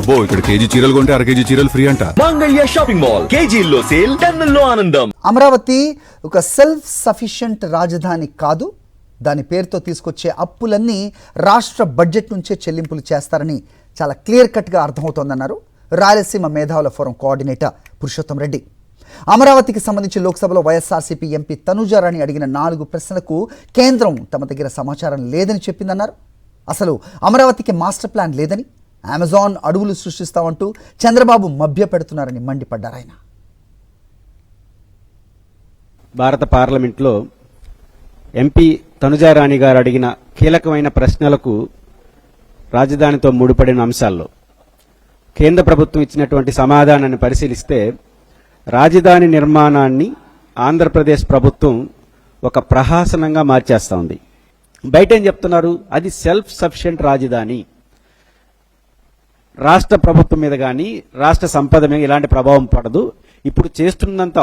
అబ్బో ఇక్కడ కేజీ చీరలు కొంటే అర కేజీ చీరలు ఫ్రీ అంట. మంగళ్య షాపింగ్ మాల్, కేజీల్లో సేల్, టన్నుల్లో ఆనందం. అమరావతి ఒక సెల్ఫ్ సఫిషియెంట్ రాజధాని కాదు. దాని పేరుతో తీసుకొచ్చే అప్పులన్నీ రాష్ట్ర బడ్జెట్ నుంచే చెల్లింపులు చేస్తారని చాలా క్లియర్ కట్గా అర్థమవుతోందన్నారు రాయలసీమ మేధావుల ఫోరం కోఆర్డినేటర్ పురుషోత్తం రెడ్డి. అమరావతికి సంబంధించి లోక్సభలో వైఎస్ఆర్సీపీ ఎంపీ తనుజారాణి అడిగిన 4 ప్రశ్నలకు కేంద్రం తమ దగ్గర సమాచారం లేదని చెప్పిందన్నారు. అసలు అమరావతికి మాస్టర్ ప్లాన్ లేదని, అమెజాన్ అడవులు సృష్టిస్తామంటూ చంద్రబాబు మభ్య పెడుతున్నారని మండిపడ్డారు ఆయన. భారత పార్లమెంట్లో ఎంపీ తనుజారాణి గారు అడిగిన కీలకమైన ప్రశ్నలకు రాజధానితో ముడిపడిన అంశాల్లో కేంద్ర ప్రభుత్వం ఇచ్చినటువంటి సమాధానాన్ని పరిశీలిస్తే రాజధాని నిర్మాణాన్ని ఆంధ్రప్రదేశ్ ప్రభుత్వం ఒక ప్రహాసనంగా మార్చేస్తా ఉంది. బయట ఏం చెప్తున్నారు? అది సెల్ఫ్ సఫిషియెంట్ రాజధాని, రాష్ట్ర ప్రభుత్వం మీద కానీ రాష్ట్ర సంపద మీద ఇలాంటి ప్రభావం పడదు. ఇప్పుడు చేస్తున్నంత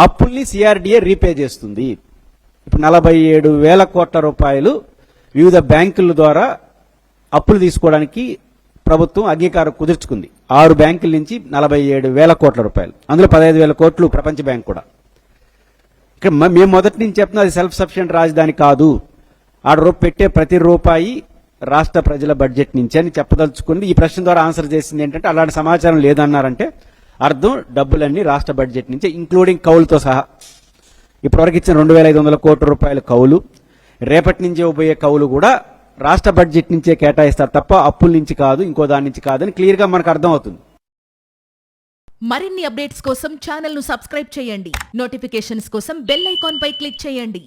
అప్పుల్ని సిఆర్డీఏ రీపే చేస్తుంది. ఇప్పుడు 47,000 కోట్ల రూపాయలు వివిధ బ్యాంకుల ద్వారా అప్పులు తీసుకోవడానికి ప్రభుత్వం అంగీకారం కుదుర్చుకుంది. 6 బ్యాంకుల నుంచి 47,000 కోట్ల రూపాయలు, అందులో 15,000 కోట్లు ప్రపంచ బ్యాంక్ కూడా. ఇక్కడ మేము మొదటి నుంచి చెప్తున్నా అది సెల్ఫ్ సఫిషియెంట్ రాజధాని కాదు, పెట్టే ప్రతి రూపాయి రాష్ట్ర ప్రజల బడ్జెట్ నుంచి అని చెప్పదలుచుకుంది. ఈ ప్రశ్న ద్వారా ఆన్సర్ చేసింది ఏంటంటే అలాంటి సమాచారం లేదన్నారంటే అర్థం డబ్బులన్నీ రాష్ట్ర బడ్జెట్ నుంచే, ఇంక్లూడింగ్ కౌలుతో సహా. ఇప్పటివరకు ఇచ్చిన 2,500 కోట్ల రూపాయల కౌలు, రేపటి నుంచి ఇవ్వబోయే కౌలు కూడా రాష్ట్ర బడ్జెట్ నుంచే కేటాయిస్తారు తప్ప అప్పుల నుంచి కాదు, ఇంకో దాని నుంచి కాదని క్లియర్గా మనకు అర్థం అవుతుంది. మరిన్ని అప్డేట్స్ కోసం ఛానల్ ను సబ్స్క్రైబ్ చేయండి. నోటిఫికేషన్స్ కోసం బెల్ ఐకాన్ పై క్లిక్ చేయండి.